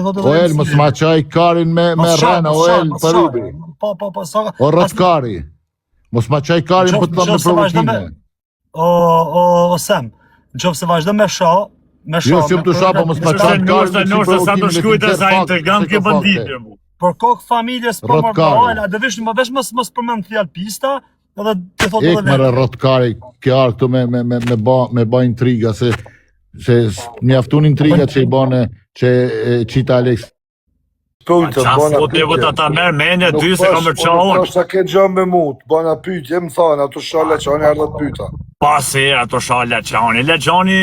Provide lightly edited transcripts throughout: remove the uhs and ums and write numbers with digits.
Oel, mos ma qaj karin me rena, Oel, përubi. O rëtkari. Mos ma qaj karin për të thëmë me provokime. O Sem, në qofë se vazhdo me sha, Jo, si më të sha, po mos ma qaj karin me provokime. Për kokë familjes për më bëjla, dhe vishë më vesh mos përmend fjallë pista, edhe të thotë edhe vetë. Ek mërë rëtkari, ke arë këtu me ba intriga, se mjaftun intriga që i bane që qita Alex. Qa fote vë të ta merë menje, dy se ka më qaon. Sa ke gjë me mu, të bana pytje, më thanë, ato shale qani ardhët pyta. Pasi, ato shale qani, le qani,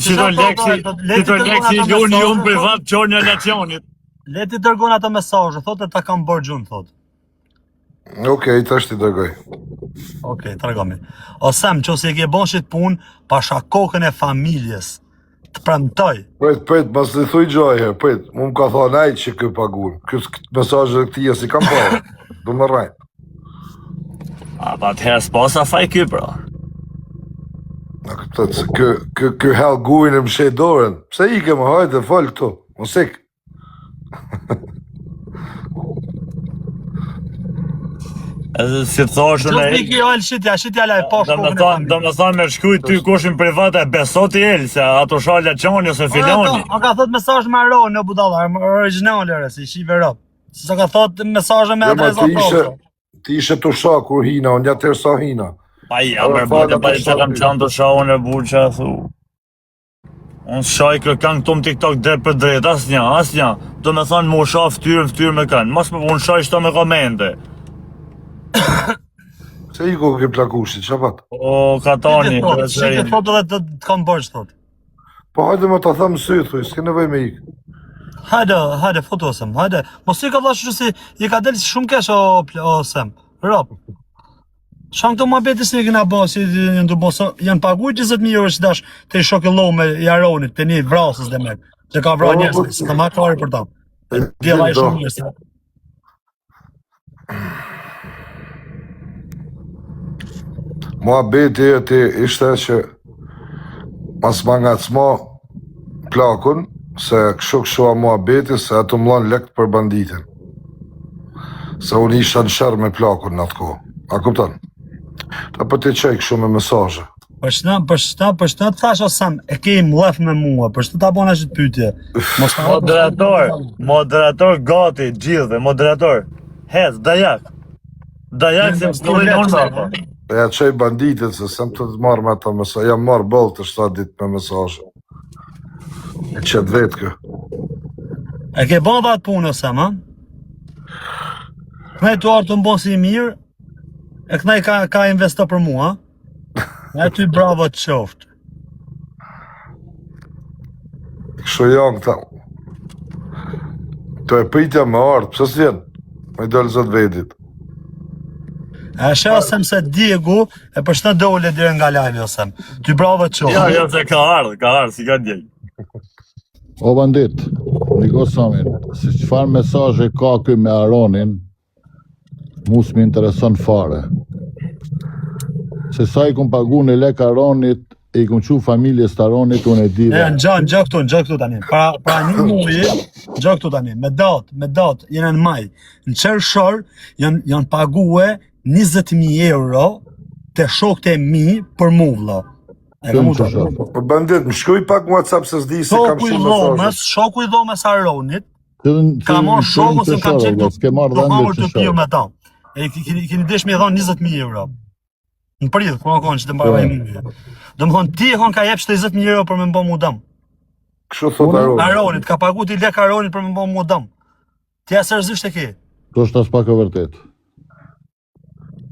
që të leksi, luni unë privat qani le qanit. Le ti dërgon ato mesazhe, thotë ta kam bërë gjun, thotë. Okej, tash ti dërgoj. Okej, tregoni. Ose më nëse e ke bën shit punë pasha kokën e familjes, të premtoj. Prit, mos i thuj gjojë, prit. Mu më ka thonë ai që kë pagun. Ky mesazhe këtij si kam parë. Do më rraj. A pa të herë s'pasa faj ky, bro. A këtë se kë hell gujnë më shet dorën. Pse i ke më hajtë fal këtu? Mos ik. Edhe si të thosh unë shitja la e poshtë. Do më thonë me shkuj ty kushin private, besot i el, se ato shala qani ose filoni. A ka thot mesazh me aro në budalla, originale si shive rap. Se ka thot mesazhe me adresë. Ti ishe të sha kur hina, unë ja tërë sa hina. Pa ja, mërë bëte që kam qanë të sha unë e burë që a thu. Unë shaj kë kanë këtu më TikTok drejt për drejt, asnja. Do me thonë mu sha ftyrë me kanë, mas më unë shaj shto me komente. Se i ku ke plakushit, që pat? O, Katani. Shike thot edhe të kam bërsh, thot. Po hajde më të thëmë sy, thuj, s'ke nevoj me ik. Hajde, fotosëm, hajde. Mos i ka vlashu që si, i ka delë shumë kesh o sem. Rap. Shanë këto ma beti si i këna bo, si janë paguj 20.000 euro që dash të i shokë lo me jaronit, të një vrasës dhe me, që ka vra njërës, se të ma kari për ta. Djela i shumë njërës. Mua beti e ti ishte që mas ma nga cmo plakun, se kështu a mua beti se ato mlon lekt për banditin. Se unë isha në shërë me plakun në atë kohë. A kupton? Ta për ti qaj kështu me mesazhe. Për shtë të thash osam, e ke i mlef me mua, për shtë ta bona që të pytje. Moderator gati, gjithve, moderator. Hez, dajak. Dajak se më stolin unë. E ja qaj banditit se sem të të marrë me ata mesazhe. Jam marrë bëllë të 7 ditë me mesazhe. E qëtë vetë kë. E ke bon dhe atë punë osam, ha? Kënej të artë të mbonë si mirë, e kënej ka investo për mua, e ty bravo të qoftë. Kështu janë këta. Të e pritja me artë, pëse s'vjen? Me dëllë zëtë vedit. E shë osem se Diegu e për shtë dole dire nga live osem. Ty bravo të qoftë. Ja, se ka ardhë, si ka djej. O bandit, Niko Samin, si qëfar mesazhe ka këj me Aronin, mu s'mi intereson fare. Se sa i kum pagu në lek Aronit, e i kum qu familjes të Aronit, unë e di dhe. Në gjë këtu tani. Pra një muji, gjë këtu tani, me datë, jene në maj. Në qërshor, janë pague 20.000 euro të shokët e mi për mu, vla. Po bandit, më shkuj pak WhatsApp se s'di se kam shumë mesazhe. Shoku i dhomës Aronit, ka marrë shokun se kam qenë të hamër të pio me ta. E keni desh me dhonë 20.000 euro. Në pridhë, ku në konë që të mbarë e mirë. Do më thonë, ti e ka jep 20.000 euro për me mbo mu dëmë. Kështu thot Aronit. Aronit, ka pagu ti lek Aronit për me mbo mu dëmë. Ti asë rëzisht e ke. To është as pak e vërtet.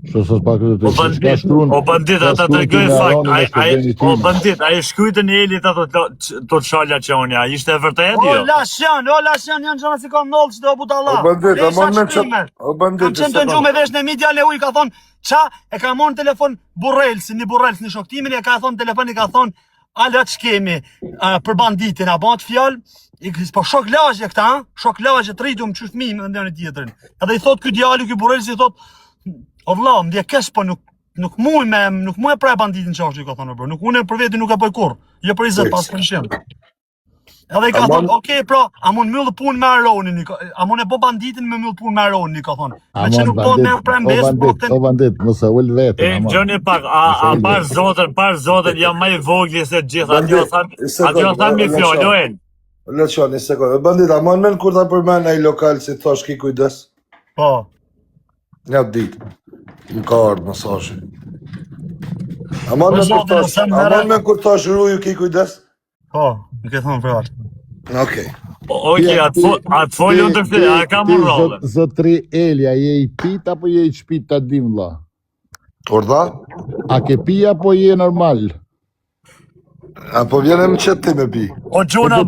O bandit, ata të regoj fakt, o bandit, a i shkujtë një elit ato të të shalja që unë, a ishte e vërtet jo? O lasjan, janë gjëna si ka nëllë që do buta Allah. O bandit, a mon me që... Kam qenë të nxu me vesh në media le uj, ka thonë, qa, e ka mon telefon një burrels një shoktimin, e ka thonë telefon, i ka thonë, ala që kemi për banditin, a ban të fjallë, po shok lagje këta, shok lagje të rritu më qësht mime në një tjetërin. Edhe i thot këtë djali, këtë burrels, i thot, o vla, më dje kesh, po nuk muj e prej banditin që është që ka thonë, nuk unë për veti nuk e bëj kur, jo për 20 pas për shim. Edhe i ka thonë, okej, pra, a mund myllë punë me Aronin, a mund e bo banditin me myllë punë me Aronin, ka thonë. Me që nuk po me prembes, O bandit, mos e ull vetën. Gjoni pak, a par zotën, jam ma i vogli se gjithë, atë jo thamë mi fjallë, ojnë. Leqo, një sekundë. Bandit, a mon men kur ta përmen e i lokal si thosh ki kujdes? Po. Një ditë. Më ka ardhë mesazhi. A mon men kur thosh ruju ki kujdes? Po, në ke thonë për atë. Okej. Okej, atë folë unë të fle, a kam më rollë. Zotri Elja, je i pit apo je i qpit të dim, vlla? Orda? A ke pi apo je normal? Apo vjene më qëtë ti me pi? O gjuna,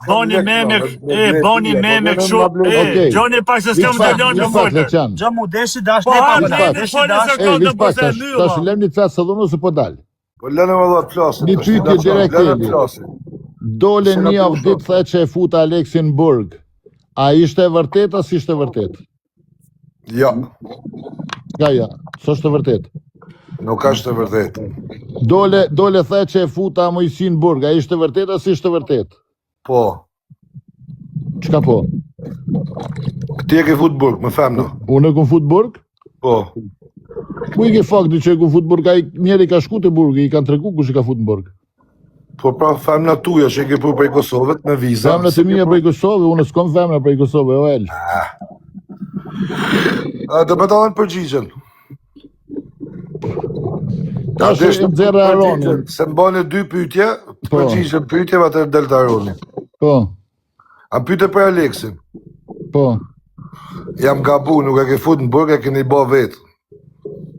boni meme, këshu, Gjoni pak se s'kam të lënë në mëllë. Gjë mu deshi dash ne pa më, deshi dash. Tash lem një të salonu se po dal. Po lënë më dhëtë flasin. Një pyetje direkt Eli. Dole një avdit the që e futa Aleksin Burg. A ishte e vërtet as ishte e vërtet? Ja. Ja, s'është e vërtet. Nuk është e vërtet. Dole the që e futa Mojsin Burg. A ishte e vërtet as ishte e vërtet? Po. Çka po? Ti e ke fut Burg, më femno. Unë e kom fut Burg? Po. Ku i ke fakti që e ku fut Burg, njeri ka shku të Burg, i kanë tregu kush i ka fut në Burg. Po pra femna tuja që i ke pu prej Kosovët me viza. Femna të mija prej Kosovë, unë s'kom femna prej Kosovë, o el. Dhe me dalën përgjigjen. Tash e nxerë Aronin. Se më bane dy pyetje, përgjigjen pyetjeve atër del të Aronin. Po. A pyetje për Aleksin. Po. Jam gabu, nuk e ke fut në Burg, e keni bo vetë.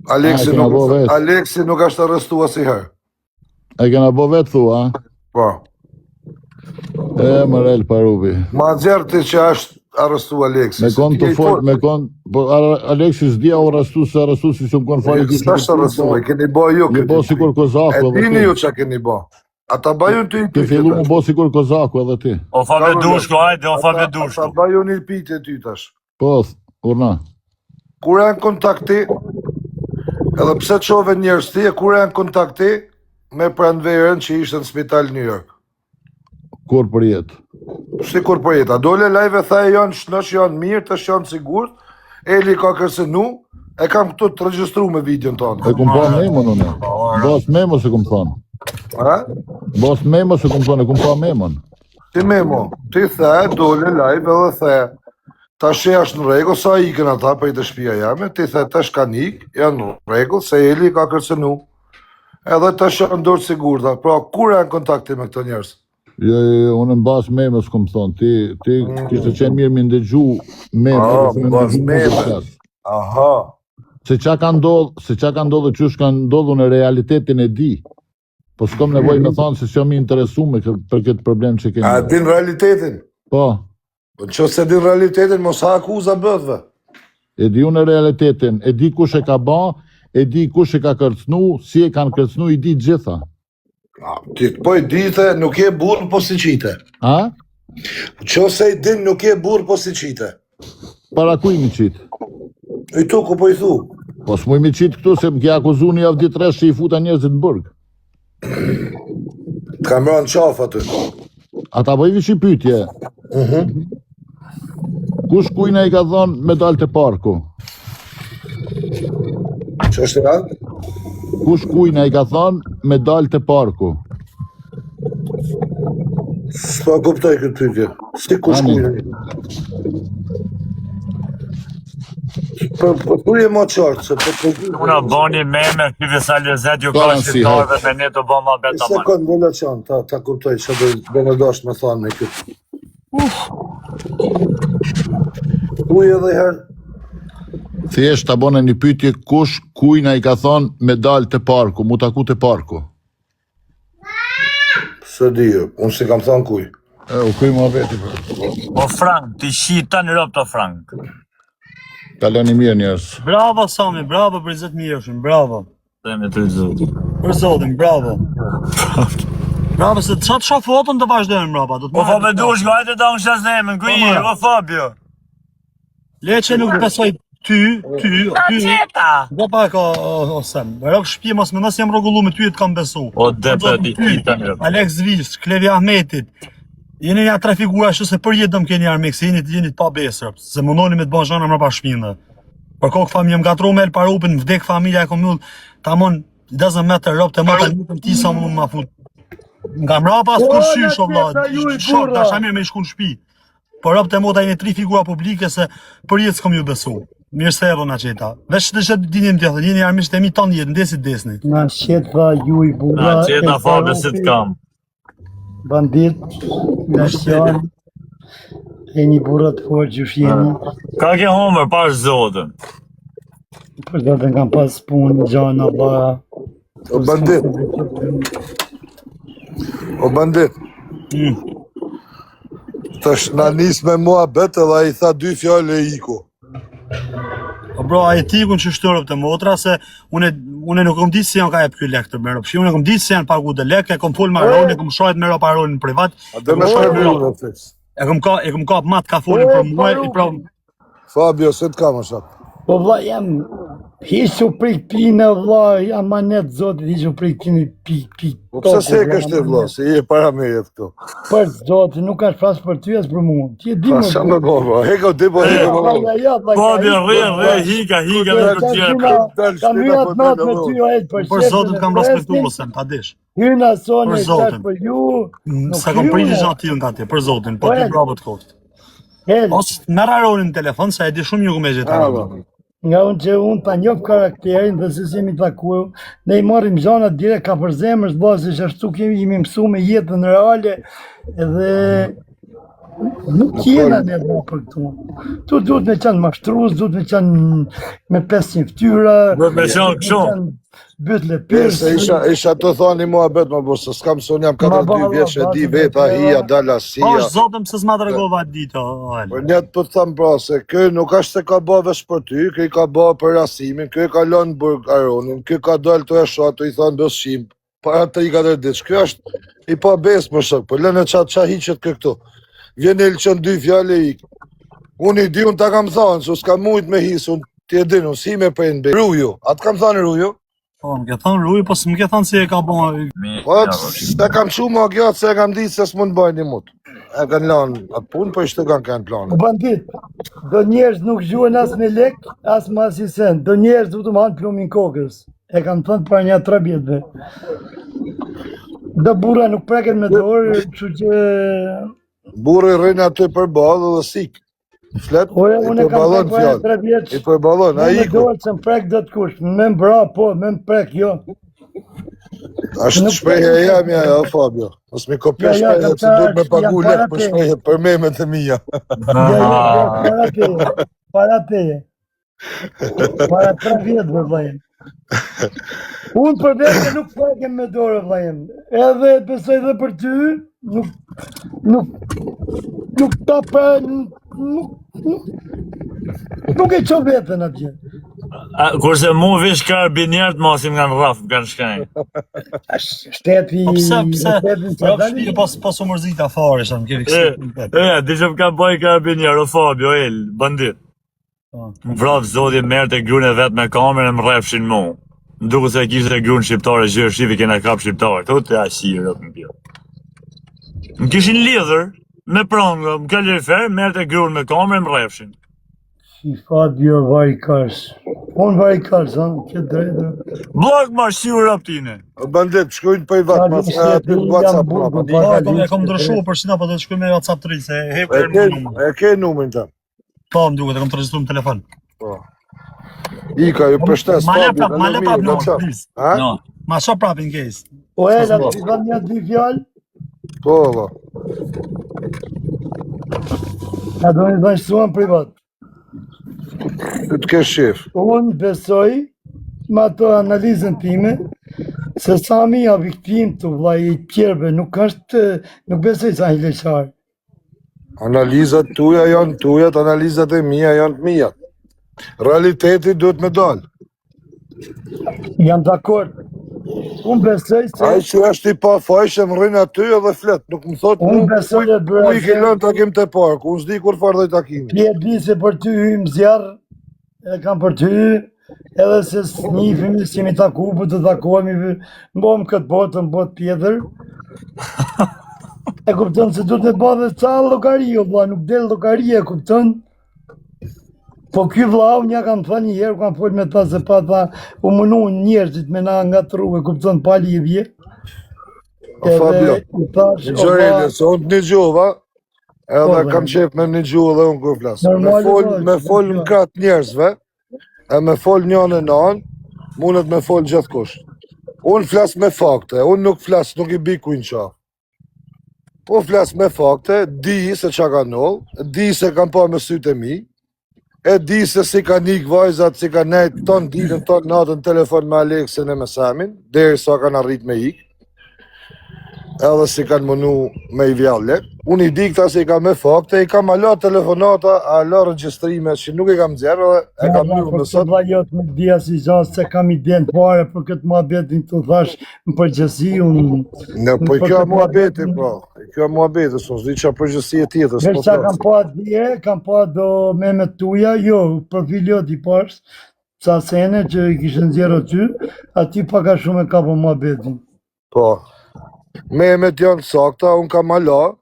Aleksi nuk është arrestu asnjëherë. E kena bo vetë thua, a? Po. Mërel Parubi. Ma nxerë ti që është arrestu Aleksi. Me konë të folë, me konë, po Aleksi s'dia u arrestu se arrestu si s'u konë fari. S'është arrestu, e keni bo ju. Një bo sikur Kozaku. E dini ju që keni bo. Ata bajun të i pyte. Të fillu mu bo sikur Kozaku edhe ti. O fame dushko, hajde, o fame dushko. Ata bajun i pyte ty tash. Po, urna. Kur e në kontakti, edhe pse qove njerës ti, kur e në kontakti me pranverën që ishte në spital New York. Kur për jetë? Si kur për jetë? A dole lajve tha e janë shnosh janë mirë, të janë sigurt, Eli ka kërcenu, e kam këtu të regjistru me videon tonë. E kum pa memon unë. Bos memo se kum thonë. A? Bos memo se kum thonë, e kum pa memon. Ti memo, ti the, dole lajve dhe the, ta she është në rregull, sa ikën ata për i të shtëpia jame, ti the tash kanë ikë, janë në rregull, se Eli ka kërcenu, edhe tash janë dorë sigurta. Pra, kur e në kontakti me këto njerëz? Jo, unë në bas memës kom thonë, ti kishte qenë mirë mi ndëgju memës. Aha. Se qa ka ndodhë, qysh ka ndodhë në realitetin e di. Po s'kom nevoj me thonë se s'jo mi interesu me për këtë problem që kemi. A din realitetin? Po. Po që se din realitetin, mos ha akuza bëdhve. E di unë realitetin, e di kush e ka ba, e di kush e ka kërcnu, si e kanë kërcnu, i di gjitha. Ti po i dite, nuk je burë po si qite. A? Që se i din, nuk je burë po si qite. Para ku i mi qitë? I tu, ku po i thu? Po s'mu i mi qitë këtu, se më kja akuzu një avdit resh që i futa njerëzit në Burg. T'ka mërën qafë aty. Ata po i vishi pytje. Kush kujna i ka thonë me dalë të parku? Që është e radhë? Kush kujna i ka thonë me dalë të parku? S'pa kuptoj këtë pyetje. Si kush kujna? Po kujë e ma qartë, se po... Una bani meme, këtive sa lezet ju ka shqiptarve me ne të bëma beta manë. Sekund, vëllë qanë, ta kuptoj që dhe në dash me thanë me këtë. Kujë edhe herë? Thjesht ta bone një pyetje kush kujna i ka thonë me dalë të parku, mu taku të parku. Së di, unë si kam thonë kuj. U kuj ma veti për. O Frank, ti shita në rëpë të Frank. Kaloni mirë njerës. Bravo Sami, bravo për 20 mirëshën, bravo. Dhe me të zotin. Për zotin, bravo. Bravo, se qatë qa fotën të vazhdojnë, bravo. O Fabio dush, gajte ta unë shas nemen, ku i, o Fabio. Le që nuk besoj, Ty. Qeta! Do pa ka osem. Rok shtëpi mos më nëse jam rregullu me ty të kam besu. O depet i qita mirë. Alex Vish, Klevi Ahmetit. Jeni ja tre figura që se për jetë do më keni armik, se jeni të pa besër, se mundoni me të bëjë zhana mrapa shpinë. Për kokë familje më gatru me el parupin, vdek familja e kom null, tamon, doesn't matter, rob të mëta njëtëm ti sa më ma fut. Nga mrapa s'kur shysh, shok, ta shamir me shku në shpi. Për rob të mëta jeni tri figura publike se për jetë s'kom ju besu. Mirë se erë na qeta. Vesh të shetë dinim të thë, jeni armisht e mi ton jetë, ndesit desni. Na qetë tha ju i bura. Na qeta fabe si të kam. Bandit, nashjan, e një burra të forë gjush jeni. Ka ke homër pash zotën. Për zotën kam pas punë, gjana, ba. O bandit. O bandit. Tash na nis me mua betë dhe i tha dy fjallë e iku. Bro, a e tikun që shtërëp të motra, se une nuk kom ditë se janë ka e për kjo lek të mërë pëshi, une kom ditë se janë pagu dhe lek, e kom full maroni, e kom shojt me ropa aronin në privat. A dhe me shojt me ropa fix. E kom kap matë ka folin për muaj, i prav... Fabio, se të kam është? Po vla jam, hishu prik pine vla, jam manet zotit, hishu prik pine pik. Po pëse se e kështë e vla, se i e para me jetë këto. Për zotit, nuk ka shpras për ty as për mua. Ti e di më. Sa me bova, heka o dipo, heka me bova. Fabio, re, hika me të tjerë. Kam hyrat natë me ty o edhe për shetë. Për zotit kam respektu mësem, ta dish. Hyna sonë Për e zotin. qash për ju. Sa kom priti gjatë tjilë nga ti, për zotin, po ti bravo të kokët. Hel, Ose merë aronin në telefon, se e di shumë ju ku me gjitha. nga unë që unë ta njof karakterin dhe se si mi taku, ne i marim zhanat direkt ka për zemër, s'base që ashtu kemi imi mësu me jetën reale edhe nuk jena ne dhe për këtu. Tu duhet me qanë mashtrus, duhet me qanë me 500 ftyra, Duhet me qanë kështu. bytle Se pyrë. isha të thani mua bet më bërë, se s'kam son jam 42 vjetë që di veta, hija, dala, Po sija. është zotëm se s'ma të regova ditë, Për Ale. njëtë për të thamë pra, se kë nuk është se ka ba vesh për ty, kë i ka ba për rasimin, kë i ka lënë burg aronin, kë ka dalë të e shatë, i thanë bëshim, para të i ka dërdiq. Kë është i pa besë më shok, për lënë qatë qa hiqet kë këtu. Vjen e lëqën dy fjale i ikë. Unë i di, unë ta kam thanë, se s'ka mujt me hisë, unë ti e din, unë si me për be. Ruju, atë kam thanë ruju? Po, më ke thonë Rui, po s'më ke thonë si e ka bo... Po, se kam qu ma gjatë, se e kam ditë se s'mund bëjnë një mutë. E kanë lanë atë punë, po ishte kanë planë. Bandit, do njerëz nuk gjuhen as me lek, as me asisen. Do njerëz du të më hanë plumin kokës. E kam thënë për një 3 vjetëve. Do burra nuk preket me dorë, që që... Burri rrinë aty për balë dhe sikë. Flet, Oja, i unë e kam përballon thënë për një fjallë. 3 vjetë. I përballon, a Me iku. dorë që më prek do të kush. Me më bra, po, me më prek, jo. Ashtë shprejhe e jam ja, Fabio. Mos mi kopje Ja, shprejhe, kam se duhet me ta- pagu jam lek para për te. shprejhe, për memet e mija. Para teje. Para teje. Para 3 vjetë, vëllajem. Unë për vete nuk prekem me dorë, vëllajem. Edhe besoj dhe për ty, nuk ta pra, nuk e qo vetën atje. Kurse mu vish karabinjerët masim nga në rraf, nga në shkajnë. Shteti... Po pse, shtetin që Bro, dali- shpije pas u mërzita fare, sham, kemi kësi. Di që më ka bëj karabinjerë, o Fabio, bandit. Më vrap zoti merë të grunë e vetë me kamerën e më rrefshin mu. Më duke se kishte grunë shqiptare, gjërë shqivi kena kap shqiptare. Të të ashirë, më pjo. Më kishin lidhër, me prangë, më kalorifer, merë të grunë me kamerën e më rrefshin. Si Fabio varikars. Unë varikars, këtë drejtë. Blok ma shqyrë raptine. Bandit, shkujnë për i vatë, mas e aty në WhatsApp. E kom ndryshu, për shina, po të shkuj me WhatsApp 3, se hep E ke numrin ta. Po, më duket, e kom të registru në telefon. Ika, ju përshtes, Ma le Fabio, prap, ma le prap, no, please. Ha? No. Ma sho prap in case. O e, da të zan një 2 fjallë, Po, valla. a do një bashkësuan privat. Ty të ke shif. Unë besoj, me ato analizën time, se Sami ja viktim të vllai i tjerëve, nuk besoj sa i leqarë. Analizat tuja janë tujat, analizat e mija janë të mijat. Realiteti duhet me dalë. Jam dakord. Unë besoj se... Ai që është i pa fajshë më rrinë aty edhe flet, nuk më thot Unë besoj e ku i ke lënë takim të park, unë s'di kur farë dhe takimi. Ti e di se për ty hymë zjarë, e kam për ty, edhe se s'nifemi, si mi taku, për të takohemi, mbom këtë botë, në botë tjetër. E kupton se duhet të bëhe ca llogari, o vlla, nuk del llogari, e kupton? Po ky vllau një kam thënë një herë, kam folë me ta se pa ta u mënu njerëzit me na ngatru, e kupton, pa lidhje. O Fabio, Gjoeli, se unë të një gjuva, edhe kam qef me një gjuhë dhe unë kur flasë. Me fol në kratë njerëzve, e me fol njën e nan, mundet me fol gjithë kush. Unë flasë me fakte, unë nuk flasë, nuk i bi kujnë qafë. Unë flasë me fakte, di se qa ka nëllë, di se kam pa me sytë e mi, e di se si ka nik vajzat, si ka nejtë ton ditën, ton natën telefon me Aleksin e me Samin, deri sa kanë arrit me ikë, edhe si kanë mënu me i vjalle. Unë i di këta se i ka me fakte, i kam ala telefonata, ala regjistrime, që nuk i kam zjerë, dhe e kam mërë me sot. Për jot më dhja si gjatë se kam iden të pare për këtë muhabetin të thash në përgjësi unë. Në, po i kjo muhabeti, po. I kjo muhabeti, së zdi që përgjësi e tjetës. Vesh që kam pa dje, kam pa do Mehmet tuja, jo, profil jot i pars, ca sene që i kishën zjerë ty, ati paka shumë e ka po muhabetin. Po. Mehmet janë sakta, unë kam ala,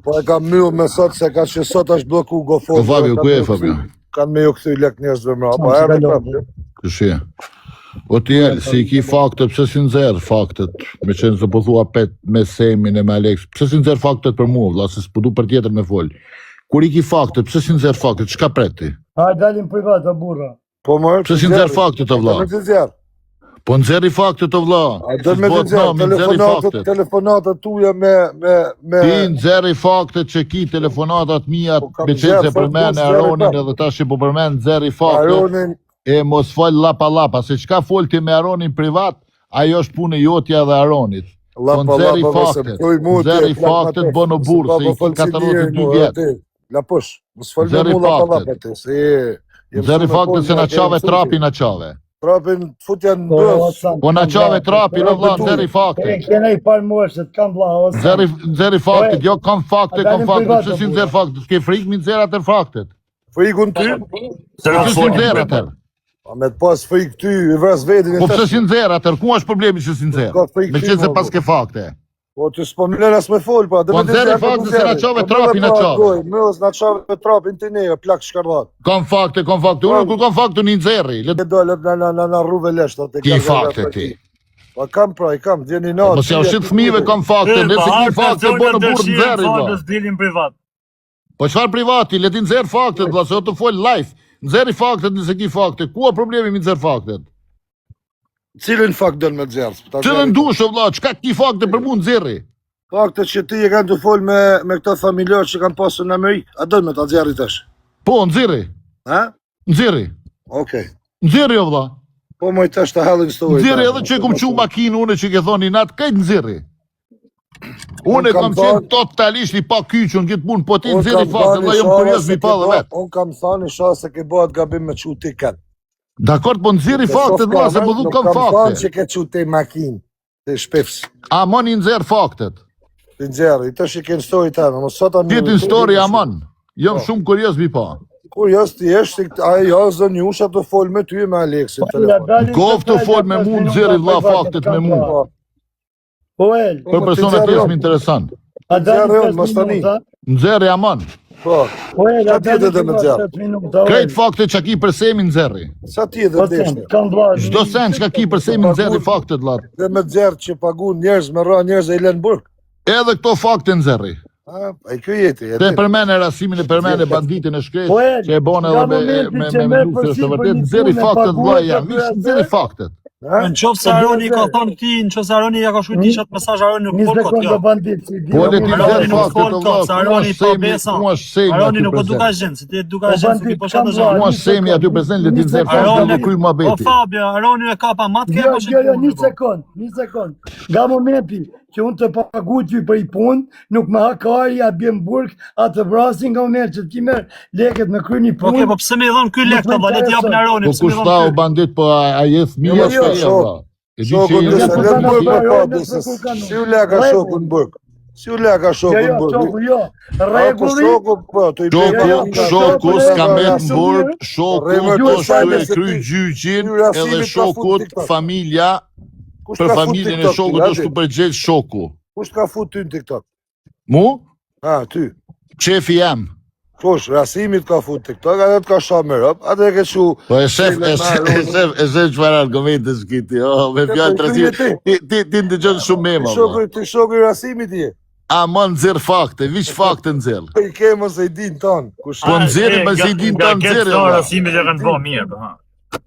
po e kam mërë me sot se ka që sot është bloku GoFoto. O Fabio, ku e Fabio? Kanë me ju këthy lek njerëzve mra, po erë Fabio. Këshia. O t'jel, si i ki faktet, pse si nëzirë faktet, me qenë se po thua pet me Semin e me Alex, pse si nëzirë faktet për mu, vla, se s'pëdu për tjetër me folë. Kur i ki faktet, pse si nëzirë faktet, qka preti? A, dalim privat, a burra. Po mërë, Pse si nëzirë faktet, o vla? Po nëzirë faktet, o vla. A do me nëzirë, telefonatat tuja me... Ti nëzirë faktet që ki telefonatat mija, me qenë se përmene Aronin edhe ta që po përmene nëzirë faktet. E mos fol lapa, se qka fol ti me Aronin privat, ajo është punë jotja dhe Aronit. Po nëzeri faktet bo në burë, se i ki 42 vjetë. La push, mos fol me mu lapa ti, se... Nëzeri faktet se na qave trapi na qave. Trapin futja në bës. Po na qave trapi, në vla, nëzeri faktet. Kena i par moshët, kam vla, ose. Nëzeri faktet, jo kam faktet, që si nëzeri faktet, s'ke frikë mi nëzeri atër faktet. Frikun ty? Po që si nëzeri atër? A me të pas frikë ty, i vras vedin... Po pëse si nëzirë atër, ku është problemi që si nëzirë? Me qenë se pas ke fakte. Po të s'po milen as me folë, pa. Po nëzirë i fakte se na qove trapi na qove. Mëllës na qove trapin të nejo, plak shkardat. Kam fakte, unë ku kam fakte një nëzirë. Le dole na rruve leshtë. Ki fakte ti. Po kam pra, i kam, djeni natë. Po si a shqit fmive kam fakte, nëse ki fakte, bo në burë nëzirë. Po qëfar privati, le ti nëzirë fakte, dhe se o të folë live. Nëzeri faktet nëse ki faktet, ku a problemi mi nëzirë faktet? Cilin fakt dënë me nëzirë? Cilin dushë, vla, qka ki faktet për mu nëzirë? Faktet që ti e kanë të folë me këta familjar që kanë pasu në Amerikë, a dënë me ta nëzirë i tësh? Po, nëzirë. Ha? Nëzirë. Okej. Nëzirë, jo, vla. Po, moj tësh të halin së ujtë. Nëzirë edhe që kom qu makinë une që ke thoni natë, kajtë nëzirë. Unë kam qenë totalisht i pa kyqën këtë punë, po ti nëziri faktet dhe jëmë kurios mi pa dhe vetë. Unë kam thani shah se ke bëhat gabim me qu ti këtë. Dakord, po nëziri faktet dhe se po dhu kam faktet. Nuk kam thani faktet. që ke qu ti makinë, ti shpifës. A mon i nëzirë faktet? Ti nëzirë, i të shi ke në stori të në, Ti në stori a mon, jëmë shumë kurios mi pa. Kurios ti eshtë, ajo zë njusha të folë me ty me Aleksin telefon. Gof të folë me mu nëziri vla faktet me mu. Për personat jesë më interesant. Nëzeri amon. Po, qa tjetë dhe nëzeri? Krejt faktet që ki për Semi nëzeri. Sa tjetë dhe deshte? Gjdo sen që ka ki për Semi nëzeri faktet lat. Dhe me nëzeri që pagun njerëz me ra njerëz e i len burg. Edhe këto fakte nëzeri. A i kjo jeti. Te përmene rasimin e përmene banditin e shkresh, që e bone edhe me luftë është të vërtet, nëzeri faktet vla janë, vishë nëzeri faktet. Në qofë se Aroni ka thonë ti, në qofë se Aroni ja ka shkujt një qatë mesaj Aroni nuk folë këtë jo. Po le ti nëzeri faktet këtë, se Aroni pa besa. Aroni nuk o duka gjenë, se ti duka gjenë, se ti po shatë zhajnë. Ku është Semi aty prezent, le ti nëzeri faktet dhe kryj ma O beti. Fabio, Aroni e ka pa matë ke po Jo, një sekund. Nga momenti që unë të pagu ty për i punë, nuk me hakari, a bjem burg, a të vrasin nga moment që ti merë leket me kry një punë. Po pse me dhonë këj lek të vla, le ti japë në Aroni, Po kushta o bandit, po a jes mija shpeja vla. E di që Shokun i dhe jes se për len burg të me pa, si u leka shokun burg. Si u leka shoku në burg? Shoku, jo. Rregulli. Shoku, po, të i Shoku s'ka met në burg, shoku Rremër, është sa tu e nëse kry ti- gjyqin, ty Rasimit edhe ka shokut, fut TikTok. familja, Kush për ka fut familjen e TikTok, shokut ti, është tu Adi? përgjigj shoku. Kush ka fut ty në TikTok? Mu? Ty. Qefi jam. Kush, Rasimit ka fut TikTok, atë të ka sha me rëp, atë e ke shu... Po e shef çfarë argumente s'kiti, me fjalë të rësi, ti ndëgjon shumë mema. Ti shoku i Rasimit je. A më nxjerr fakte, viç fakte nxjerr. I ke mos e din ton. Kush Po nxjerrim me si din ta nxjerrë. Nga rasimit e kanë bërë mirë, ha.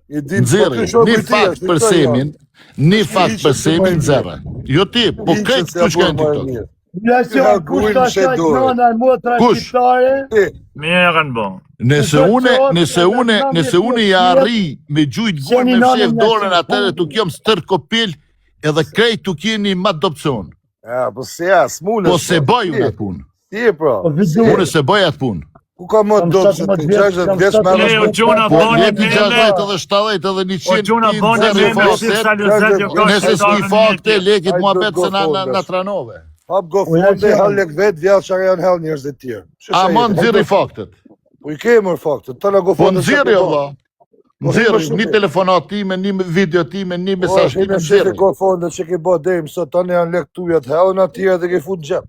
i din Nxjerrë, një fakt për semin, një fakt për semin nxjerrë. Jo ti, po krejt kush ka në TikTok. Relacion kush ka shajt nëna e motra shqiptare. Mirë e kanë bërë. Nëse une ja arri me gjujt gurë me fshef dorën atëre tu kjom stër kopil edhe krejt tu kjeni ma adopcion. Ja, po se ja, s'mune. Po se bëj unë atë punë. Ti, pra. Unë se bëj atë punë. Ku ka më adopcion? Ti 60 vjeç me Ne u gjuna Po bani jeti 60 meme. edhe 70 edhe 100 O gjuna bani meme, si saluzet jo ka nëse s'ki fakte lekit mua betë se na tranove. Hap gofonde, halek vet, vjallë që janë hell njerëz dhe tjerë. A ma nëziri faktet. Po i kemër faktet, të në Po gofonde... nëziri Allah. Nëziri, një telefonat time, një video time, një mesazh time, nëziri. Gofonde që ke bo dejmë, sot tani janë lek tujat hell në tjera dhe ke fut në gjep.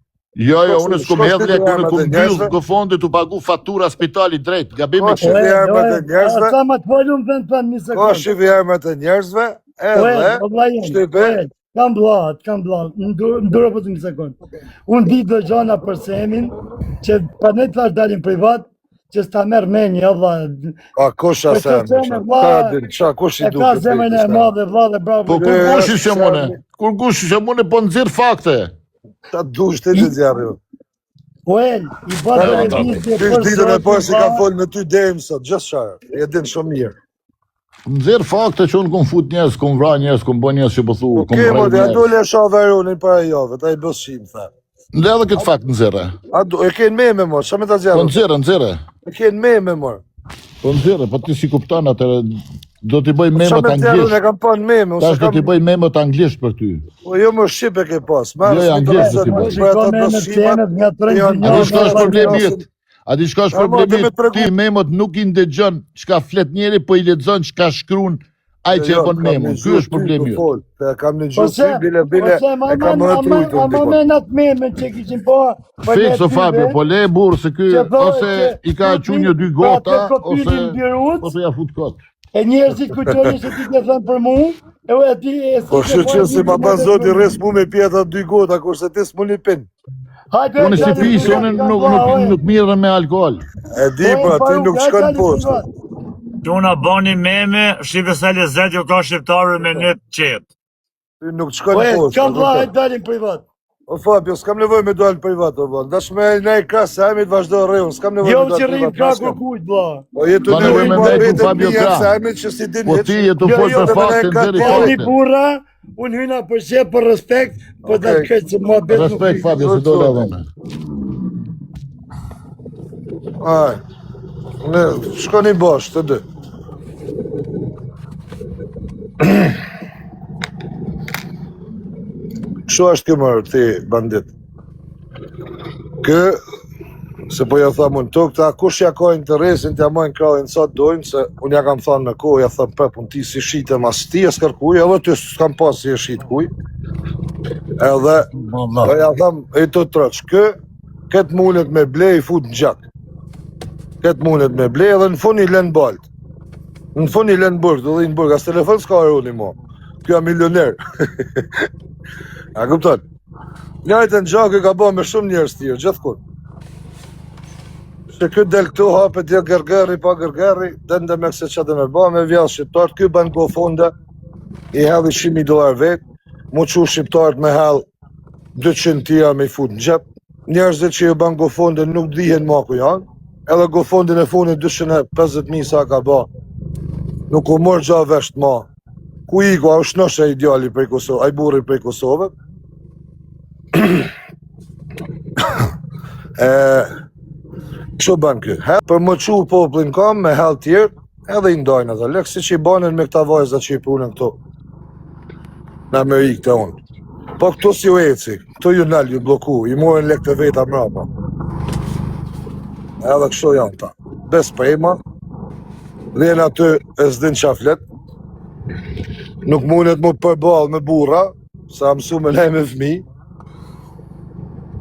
Jo, unë s'kom hedh lek, unë kom byll gofonde të pagu fatura spitali drejt, gabim e kështë. Ata ma të volum vend për një sekundë. Ka shivi armët e njerëzve, edhe, shtype, kam blat, ndurë për të një sekundë. Unë di dhe gjana për semin, që për ne të thash dalin privat, që s'ta merë menjë, vla. A, kusha se kush i duke. E ka zemën e madhe, vla dhe bravo. Po kur kush ishe mune? Kur kush ishe mune, po nëzirë fakte. Ta dush të një zjarë. Well, i bërë e vizje për sot. Ditën e parë si ka folë me ty dejmë sot, gjithë sharë, e din shumë mirë. Nëzirë fakte që unë kom fut njerës, kom vra njerës, kom bë njerës që pëthu, kom vrej njerës. A dole e shaveronin para jove, ta i bësim, tha. Ndë edhe këtë fakt nëzirë. E kenë meme, mor, që me ta zjarë? Po nëzirë. E kenë meme, mor. Po nëzirë, po ti si kuptan atërë, do t'i bëj memët anglisht. E kam pan meme. Tash do t'i bëj memët anglisht për ty. Po jo më shqip e ke pas. Jo, anglisht do t'i bëj. A di shka është problemi jetë? A di shka është problemi jetë? Ti memët nuk i ndëgjën qka flet njeri, po i ledzën qka shkruun aj që e kon memën. Ky është problemi jetë. Kam në gjutë ty, bile, e kam më të ujtë. Ama menat memën që kishin po... Fikso Fabio, po le burë se ky, ose i ka qunjë dy gota, ose ja fut kotë. E njerëzit ku qoni që ti ke thënë për mu, e ti e si... Po shë si ma ban zoti res mu me pjeta dy gota, kurse ti s'mu një pin. Unë si pisë, unë nuk mirën me alkohol. E di, pra, ti nuk shkon poshtë. Gjuna bani meme, shqipe se lezet jo ka shqiptarë me një qetë. Ti nuk shkon poshtë. Kam vla e dalin privat. O Fabio, s'kam nevoj me dalë privat, o vëllë. Dash me ne i krasë, se ajmit vazhdo rrejun, s'kam nevoj me dalë privat. Jo që rrim kraku kujt, bla. O jetu në rrim barbete një jetë, se ajmit që si din Po ti jetu folë për faktin, dheri Oni faktin. burra, unë hyna për shqep, për respekt, për da këtë që mua betë nuk... Respekt, Fabio, se do le dhëme. Aj, ne, shkoni bosh, të dy. Kështu është këmërë ti, bandit. Kë, se po ja thamë unë të këta, kush ja ka interesin të ja mojnë kralin sa të dojnë, se unë ja kam thamë në kohë, ja thamë pepun ti si shite mas ti e s'kërkuj, edhe ty s'kam pas si e shite kuj. Edhe, ja thamë, e të troq, këtë mundet me ble i fut në gjak. Këtë mundet me ble edhe në fund i len balt. Në fund i len burg, dhe në burg, as telefon s'ka arroni mo. Kjo milioner. A kupton? Njajtë në gjak e ka ba me shumë njerës tjerë, gjithkur. Se këtë del këtu hapet dhe gërgëri, pa gërgëri, dende me këse që dhe me ba me vjallë shqiptarët, këtë banë gofonde, i hedhi $100.000 vetë, mu që shqiptarët me hedhë 200 tjera me i fut në gjep, njerëzit që i banë gofonde nuk dihen ma ku janë, edhe gofondin e funit 250.000 sa ka ba, nuk u mërë gja vesht ma. Ku i ku, a u shnoshe ideali prej Kosovë, a i burri prej Kosovë. Kështu banë kjo. Për më qu poplin kam me hell tjerë, edhe i ndajnë edhe. Lekë si që i banen me këta vajza që i punën këto. Në Amerikë të unë. Po këtu si u eci, këtu ju nal, ju bloku, i morën lek të veta mrapa. Edhe kështu janë ta. Bes prema, vjen aty e s'din qa flet, nuk mundet mu përball me burra, sa mësu me nej me fmi,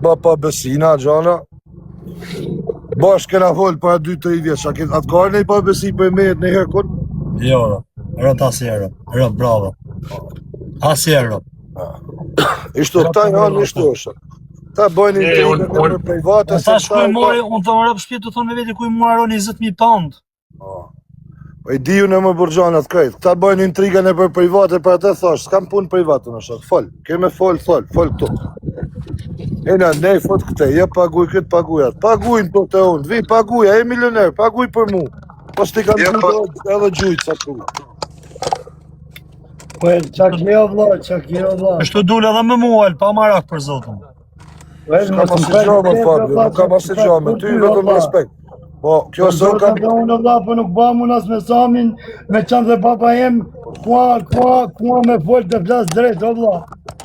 ba pa besina, gjana. Bashkë kena folë para 2-3 vjeç, atë ka nej pa besi për me në herkun? Jo, rot asjero, rot bravo. Asjero. Ishtu këta janë ishtu është. Ta bëjnë intrigën për private, Ta shkuj mori, unë të më rëpë shpjetë të thonë me veti ku i mua aro 20.000 pound. Po i diju në më burgjanat krejt. Këta bëjnë intrigën e për private, për atë thash, s'kam punë private në shak, fol. Keme fol këtu. Ena, nej, fot këte, je paguj këtë pagujat. Pagujnë të të unë, vi, paguja, e milioner, paguj për mu. Po s'ti kam të edhe gjujtë sa tu. Po e qa kjo vla. Kështu dule edhe me mual, pa marak për zotën. S'kam asë gjamë, Fabio, nuk kam asë gjamë, ty vetëm respekt. Po, kjo Po së kam... unë vla, po nuk bëmë unë as me Samin, me qanë dhe papa jem, kua me folë të flas drejt, o vla.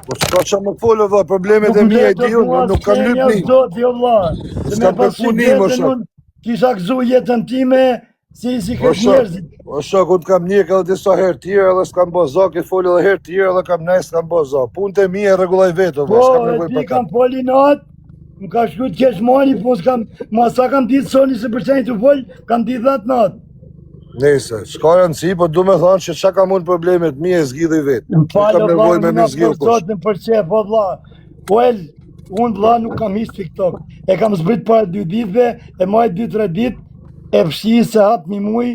Po s'ka që më folë, vla, problemet e mija i di unë, nuk kam lyp një. S'kam përpu një, më shak. Kisha këzu jetën time, si këtë njerëzit. O shak, unë kam njek edhe disa herë tjere, edhe s'kam bo zak, e folë edhe herë tjere, edhe kam nej s'kam bo zak. Punët e mija e regulaj vetë, vla, Po, s'kam e regulaj ti për kam ta. foli natë, më ka shku të kesh mani, po s'kam, ma sa kam ditë soni se përqenjë të folë, kam ditë dhatë natë. Nese, s'ka rëndësi, po du me thonë që qa kam unë problemet mija e zgjidhi vetë. Më Nuk kam falë, vla, nevoj me më më nga zgjidhë kush. përsotën për qef, o vla. Po unë vla nuk kam his TikTok. E kam zbrit para 2 ditëve, e maj 2-3 ditë, e fshi se hap një muj.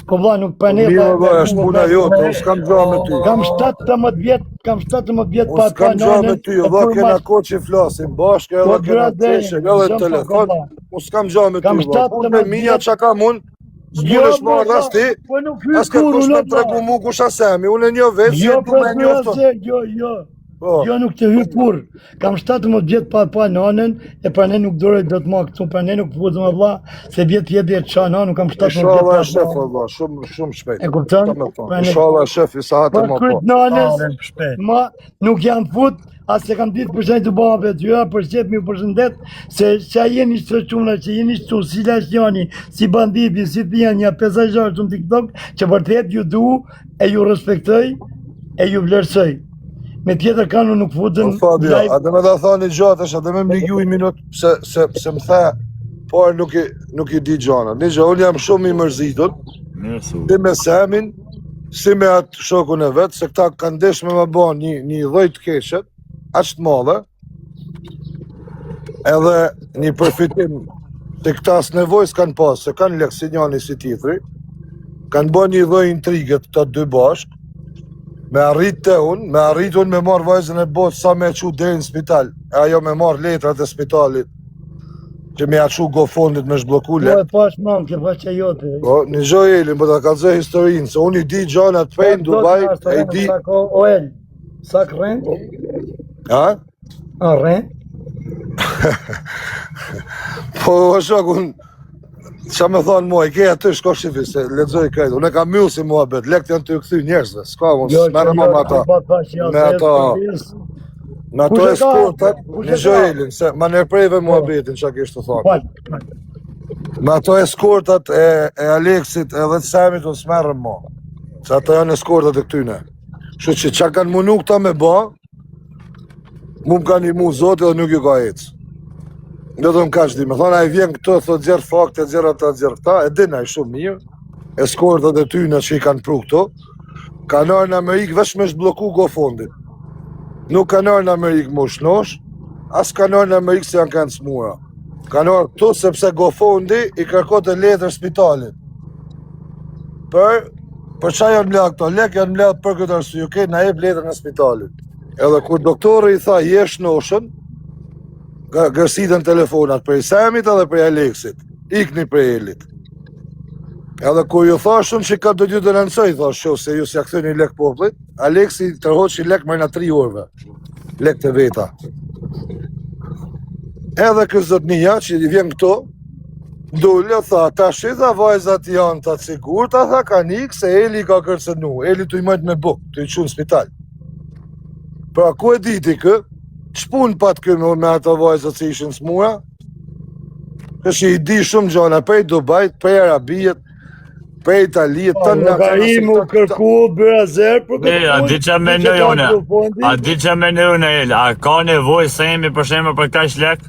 Po vla nuk për ne... Mirë, vla, është puna jote, unë s'kam gja me ty. Kam 17 vjet, Unë pa s'kam gja me ty, vla, kena ko që i flasim bashkë, edhe kena qeshe, edhe telefon. Unë s'kam gja me ty, vla. Punë e mija që kam unë, s'punesh ma ras ti, Po nuk as ka kush me tregu mu kush asemi, unë e një vetë, si Jo, e du me njofton. Jo, nuk të hy kur. Kam 17 vjet pa nanën, e pra ne nuk doroj do të ma këtu, pra ne nuk fuzëm e vlla, se vjet jetë e qa nanu, kam 17 vjet Inshallah e shef, vla, shumë shpejt. E kupton? Inshallah e shef, i sa hatë ma po. Kryt nanës, ma nuk jam fut, as se kam ditë përshëndet të baba për tyra, përshqep mi përshëndet, se qa jeni shtrëquna, që jeni shtu, si lasjani, si banditi, si thia një pezajar të në TikTok, që vërtet ju du, e ju respektoj, e ju vlerësoj. Me tjetër kanu nuk futën... Fabio, a dhe me da thani gjatësh, a dhe me mligu i minut, se më the, por nuk i di gjana. Një gjë, unë jam shumë i mërzitur, si me Samin, si me atë shokun e vetë, se këta kanë desh me më bo një dhejt keshet, aq të madhe, edhe një përfitim të këta së nevoj s'kanë pas, se kanë lekë si njani si titri, kanë bo një dhej intriget të dy bashkë, me arrit të unë, me marrë vajzën e botë sa me qu deri në spital, e ajo me marrë letrat e spitalit, që me aqu go fondit me shbloku Po let. e pash mam, ke pash që jote. Po, një gjoj Elin, po ta kalzoj historinë, se unë i di gjanat pejnë Dubai, e i di... Oel, sak rren? Ha? A rren? Po, o shok, unë... Qa me thonë mua, i ke aty shko shifi, se lexoj krejt, unë e kam mjullë si mua bet, lekt janë të ju këthy njerëzve, s'ka unë, s'mere ma me ata. Me ato eskortat, një gjoj Elin, se ma nërprejve mua betin që kishtë të thonë. Me ato eskortat e Aleksit edhe të Samit unë s'merë ma, se ato janë eskortat e këtyne. Kështu që qa kanë munu këta me ba, mu më kanë i mu zote dhe nuk ju ka ecë. Do të më ka shdi, me thonë a i vjen këto, thot zjerë fakte, zjerë ata, zjerë këta, e dina i shumë mirë, eskortat e tyne që i kanë pru këto, kanë arë në Amerikë veç me shbloku go fondit. Nuk kanë arë në Amerikë më shnosh, as kanë arë në Amerikë se janë kanë smura. Kanë arë këtu sepse go fondi i kërkot e letër spitalit. Për qa janë mledhë këto lek, janë mledhë për këtë arsye, okej, na jep letër në spitalit. Edhe kur doktori i tha jesh noshën, gërsitën telefonat për i Samit edhe për i Aleksit, ikni për i Elit. Edhe kur ju thashun që ka do t'ju dënancoj, thashu, se ju s'ja këthë një lek poplit, Aleksi tërhoq që lek mërna 3 orëve, lek të veta. Edhe këzotnia që i vjen këto, dullë, tha, ta shidha vajzat janë të sigur, tha, ka nikë se Eli ka kërcënu, Eli t'u i majtë me buk, t'u i qunë spital. Pra, ku e diti kë? Ç'pun pat kë me ato vajzat që ishin smura? Kështu I di shumë gjona, prej Dubajt, prej Arabijet, prej Italijet, të në Llogari mu kërku Brazer për këtë A di që me në jone, a di që me në jone, a ka nevoj se jemi për shemë për kaq lek?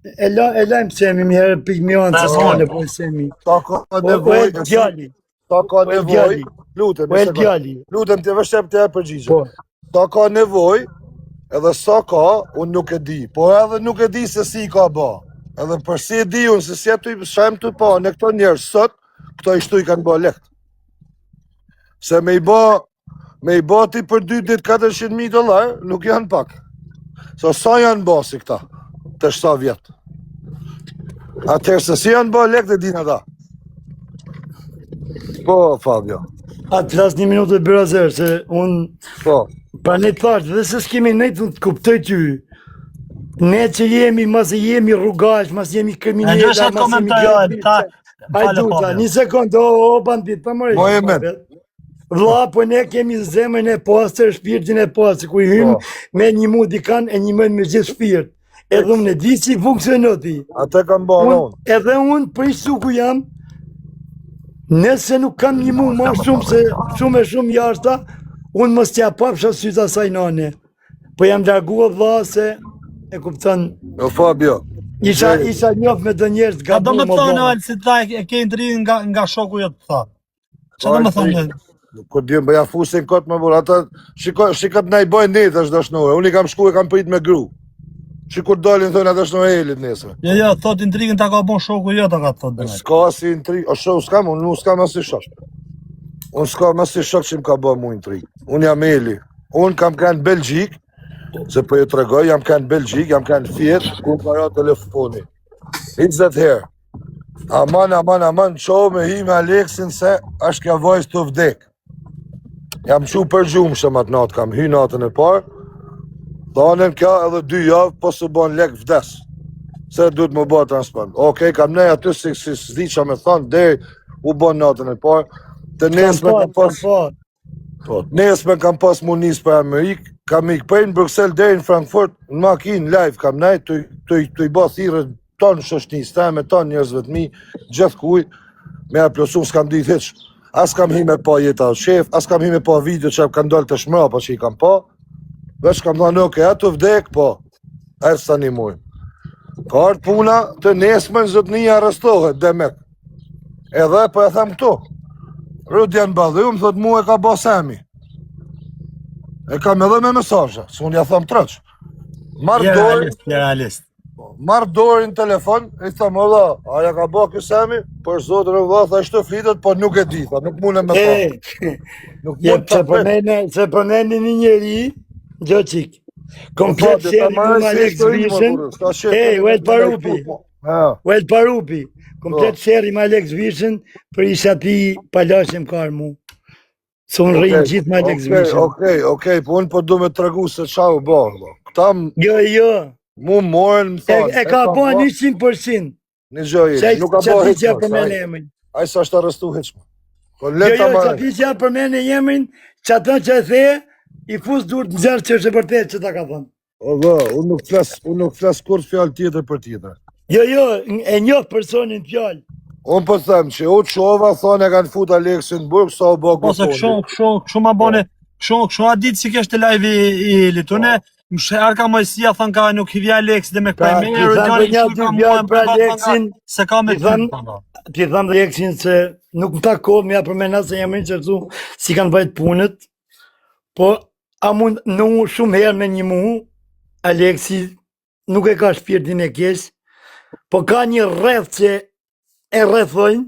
E lajmë semi mi herë pikmion se s'ka nevoj semi. Ta ka nevoj, Djali. ta ka nevoj, lutem, Po e djali. lutem të vështep të e përgjigje. Po. Ta ka nevoj, edhe sa ka, unë nuk e di, por edhe nuk e di se si I ka ba. Edhe përsi e di unë se si aty shem të pa, në këto njerës sot, këto I shtu I kanë ba lekt. Se me I ba ti për 2 dit $400,000, nuk janë pak. Sa janë ba si këta, të 7 vjetë. Atëherë se si janë ba lekt e din ata. Po, Fabio. A të flas 1 minutë Brazer, se unë Po. pra ne thash, dhe se s'kemi nejtë të kuptoj ty. Ne që jemi, mas e jemi rrugash, mas jemi kriminella, Gjëshat komentoj, ta... Hajduta, 1 sekund, o bandit, pa mërej. Mohamed. Vlla, po ne kemi zemrën e pastër, shpirtin e pastër, ku I hym me një mu dikan e një me gjithë shpirt. Edhe unë e di si funksionon ti. Ate kam ba unë. Edhe unë për ishtu ku jam, nëse nuk kam një mu ma shumë se shumë jashta, unë mos t'ja papsha sytë asaj nane. Po jam largua vlla se e kupton. Jo, Fabio. Isha njof me të njerëz Ka do gabu me më thonë, vlla. Al, si ta e ke ndri nga shoku jo të tha. Që do me thonë? Kur djem bëja fusin kot më burr, ata shikat na I bojnë net tash dashnore. Unë I kam shku e kam prit me gru. Kur dalin thonë ata shno elit nesër. Jo, thot intrigën ta ka bon shoku jo ta ka thot. S'ka si intrig, o shoh s'kam, unë nuk s'kam as si shok. Unë s'kam as si shok që më ka bë mu intrig. Unë jam Eli. Unë kam kanë Belgjik, se po ju tregoj, jam kanë Belgjik, jam kanë Fiat, ku ka ra telefoni. It's that here. Aman, qohë me hi me Aleksin se është kja vajzë të vdek. Jam qu për gjumë shumë atë natë, kam hy natën e parë, thanën kja edhe 2 javë, po së bon lek vdes. Se duhet më bërë transplant. Okej, kam nej aty si s'di që me thanë, deri u bon natën e parë, të nesme kam pas mu nisë për Amerikë, kam ikë prej në Bruxelles deri në Frankfurt, në makinë live kam nej, të I ba thire tonë shoshnis, teme, tonë njerëzve të mi, gjithë kuj, me a plosum s'kam ditë hiç. As kam hi me pa jeta o shef, as kam hi me pa video që kanë dollë të shmrapa që I kam pa, veç kam thonë, oke, ato vdek, po, erë sa një mujë. Ka ardë puna të nesmen zotënia arrestohet, demek. Edhe, po e them këtu, Rudjan Badhu, më thot mu e ka ba Semi. E kam edhe me mesazhe, se unë ja them trëq. Marrë dorë në telefon, e thamë, ola, aja ka ba kjo Semi, për zotën e vëlla, tha ishte flitet, po nuk e di, tha, nuk mune me tha. Nuk mune Se përmeni një njeri, Gjoqik, komplet sheri mu me Alex Vishën, Uel Parupi, komplet sheri me Alex Vishën, për isha ti palashem karë mu. Se unë rrinë gjithë me Alex Vishën. Okej, po unë po du me të regu se qa u bërë, këtam... Jo. Mu morën, më thonë... E ka bo 100%. Një gjojë, nuk ka bo heqma. A I sa është arrestu heqma. Jo, që pi që për me në jemin, që atën që e the, I fus dur të nxerë që është e vërtet që ta ka thonë. Unë nuk flas kur fjallë tjetër për tjetër. Jo, e njohë personin fjallë. Unë po them që u qova, thonë e kanë fut Aleksin në burg, sa u bo kërë tonë. Kështu ma bone, kështu a ditë si kështë live I litune, më shërë ka mëjësia, thënë ka nuk I vja Aleks dhe me këpaj me Ti thëmë një dy vjallë për Aleksin, se ka me të ti thëmë dhe Aleksin se nuk më takohë, me ja përmena se jam rinë qërtu si kanë vajtë punët, po a mund në shumë herë me një mu, Aleksi nuk e ka shpirtin e kesh, po ka një rreth që e rrethojnë,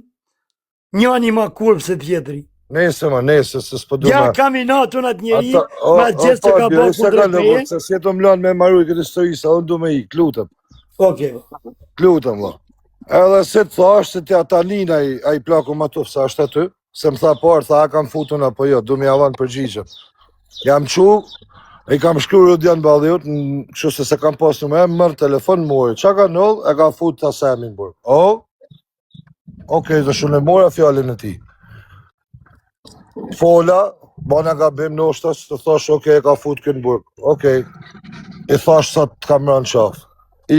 njani ma kurvë se tjetëri. Nese, se s'po du me... Ja kaminatun atë njeri, ma gjithë që ka bërë kundre meje. Se si jetu më lanë me maruj këtë historisa, unë du me I, klutëm. Klutëm, la. Edhe se të thash, se t'ja Talina a I plaku ma tufë, sa është aty, se më tha parë, tha a kam futun apo jo, du me javan përgjigjet. Jam qu, I kam shkru Rudjan Badhiut, kështu se kam pasu me, mërë telefon mori, qa ka nëllë, e ka fut të Semin burg. Okej, dhe shumë e mora fjallin e ti. Fola, Bana gabim në ushtas të thash, okej, ka fut kënë burg. Okej. I thash sa të kam rënë qafë.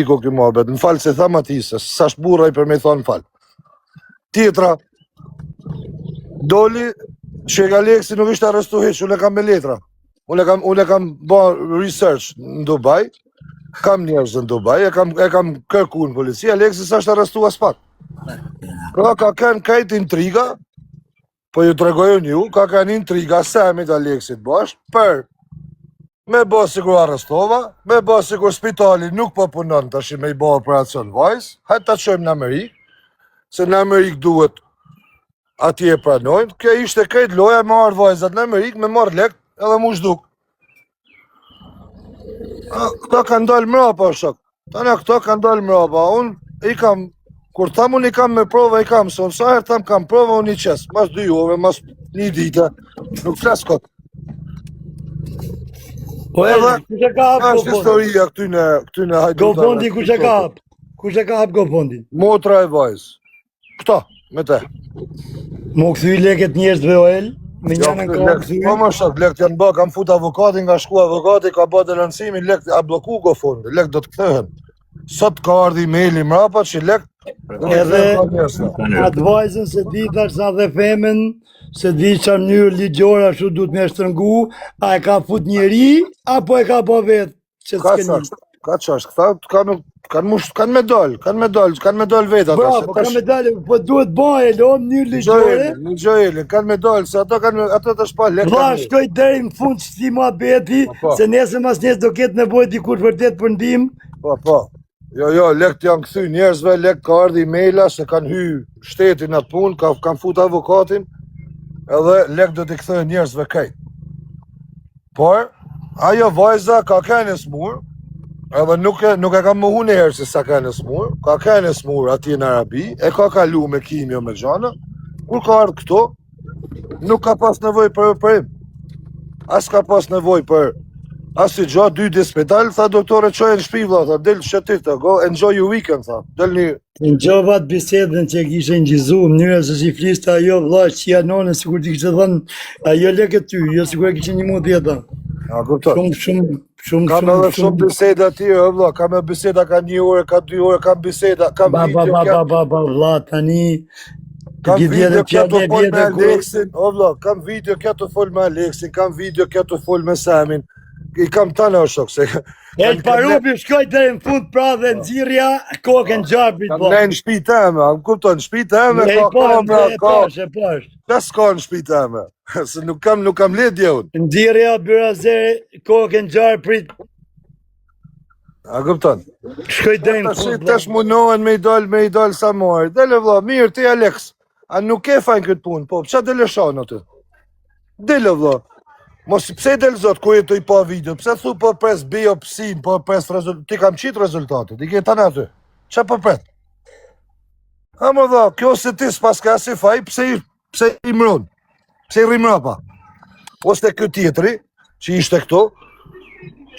Iko ky muhabet. Më falë se tham ati se sa shburra i për me thonë falë. Tjetra, doli që e Aleksi nuk ishte arrestu hiç, unë e kam me letra. Unë e kam ba research në Dubai, kam njerëz në Dubai, e kam kërku në polici, Aleksi s'është arrestu as pak. Pra ka kanë kajt intriga, po ju tregojun ju, ka kanë intriga Samit Aleksit bash, për me bo sikur arrestova, me bo sikur spitali nuk po punon tash me i bo operacion vajz, hajtë ta qojmë në Amerikë, se në Amerikë duhet atje pranojnë, kjo ishte krejt loja me marrë vajzat në Amerikë, me marrë lekt edhe mu shduk. Këta kanë dalë mrapa, shok. Tana këta kanë dalë mrapa, unë i kam, kur tham unë i kam me prova, i kam, se unë sa herë tham kam prova, unë i qesë, mas 2 ore, mas 1 dite, nuk flas kot. Po edhe, kush e ka hap është GoFondi? historia këtyne hajdutave. GoFondi kush e ka hap? Kush e ka hap GoFondin? Motra e vajzë. Këta, me te. Mo kthy leket njerëzve OL, me njënën ka kthy. Po më shok, lekt janë bë, kam fut avokatin, nga shku avokati, ka bë denoncimin, lekt a bloku GoFondi, lekt do të kthehen. Sot ka ardhi maili mrapa që lekt Edhe advajzën se di tash sa dhe femen, se di qa mënyrë ligjore ashtu duhet me shtrëngu, a e ka fut njeri, apo e ka po vetë që Ka s'ke një. çast, ka çast, këta kanë me dal vetë ata. Bravo, ka me dalë, po duhet bëhe, lo, mënyrë ligjore. Në Gjoelin, kanë me dal, se ato të shpa lek. Vlla, shkoj deri në fund që muhabeti, Po. se nesër mas nesër do ketë nevojë dikush vërtet për ndihmë. Po. Jo, lekt janë kthy njerëzve, lekt ka ardhi maila se kanë hy shtetin atë punë, kanë fut avokatin, edhe lekt do t'i kthejnë njerëzve krejt. Por, ajo vajza ka kene smur, edhe nuk e kam më hunë herë se sa kene smur, ka kene smur atje në Arabi, e ka kalu me kimjo me gjana, kur ka ardhë këto, nuk ka pas nevoj për opërim. As ka pas nevoj për Asi gjatë 2 ditë spital, tha doktore qoj në shpi vlla, tha del shëtit, go enjoy your weekend, tha. Del një... Në gjovat bisedën që kishe ngjizu, mënyra se si fliste ajo vlla që janone, sikur ti kishte thënë, ajo lekë ty, jo sikur e kishe një mund tjetër. Ja, kupton. Shumë. Kam edhe shumë biseda tjera, vlla, kam e biseda ka 1 orë, ka 2 orë, kam biseda, kam video vlla, tani... Kam video këtu fol me Aleksin, o vlla, kam video këtu fol me Aleksin, kam video këtu fol me Samin. I kam tana o shok, se... El Parubi shkoj deri në fund pra dhe nxirrja kokën gjarbit, Kam ne në shtëpi teme, më kupton, në shtëpi teme ka kamera, ka... Ka s'ka në shtëpi teme, se nuk kam ledje unë. Nxirja, byrazere, kokën gjarë prit. A kupton? Shkoj deri në fund. Tash munohen me i dal sa mori. Dele vlla, mirë ti Aleks. A nuk ke fajn këtë punë, po ç'a dele shon aty? Dele vlla. Mos pse del zot ku jetoj pa video, pse thu po pres biopsin, po pres rezultat, ti kam qit rezultatet, i ke tani aty. Ç'a po pret? A më dha, kjo se ti s'pas ka si faj, pse i mron? Pse i rrimrapa? Ose ky tjetri, që ishte këto,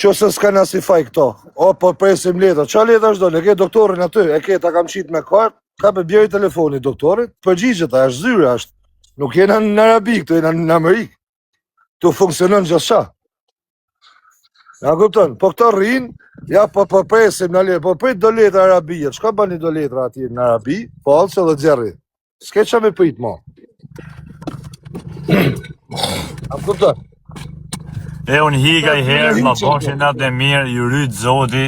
që se s'ka na si faj këto, o po presim letra, qa letra është do, e ke doktorin aty, e ke ta kam qit me kart, ka pe bjeri telefoni doktorit, përgjigjet, a është zyre, është, nuk jena në Arabi, këto jena në Amerikë. Tu funksionon gjithë qa. Ja kupton, po këto rrinë, ja po presim në letra, po prit do letra Arabia, qka bani do letra ati në Arabi, po alëse dhe gjerri. S'ke qa me prit ma. Ja kupton. E unë higa i herë, ma boshin atë e mirë, ju rrytë zoti,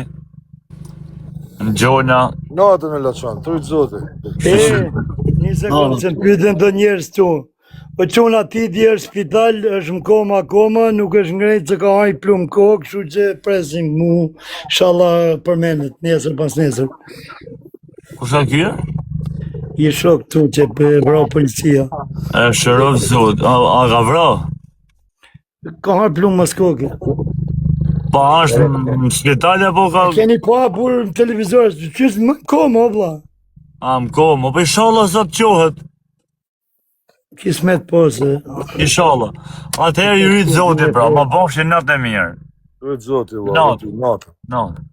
në gjona. Natën e loqon, të rrytë zoti. Një sekundë, se më pyetën do njerës tu. Po qona ti djerë spital, është në koma akoma, nuk është ngrejtë që ka hajt plumë kokë, shu që presim mu, shala përmenet, nesër pas nesër. Kusha kje? I shok tu që vra policia. E shërov zot, a ka vra? Ka hajt plumë mas kokë. Pa është në spital apo ka... Keni pa burë në televizor, qështë më koma, o vla. A më koma, po inshallah sa të qohet. Kismet po se... Inshallah. Atëherë ju rritë zoti pra, ma boshin natë e mirë. Rrytë zoti, natën. Natë.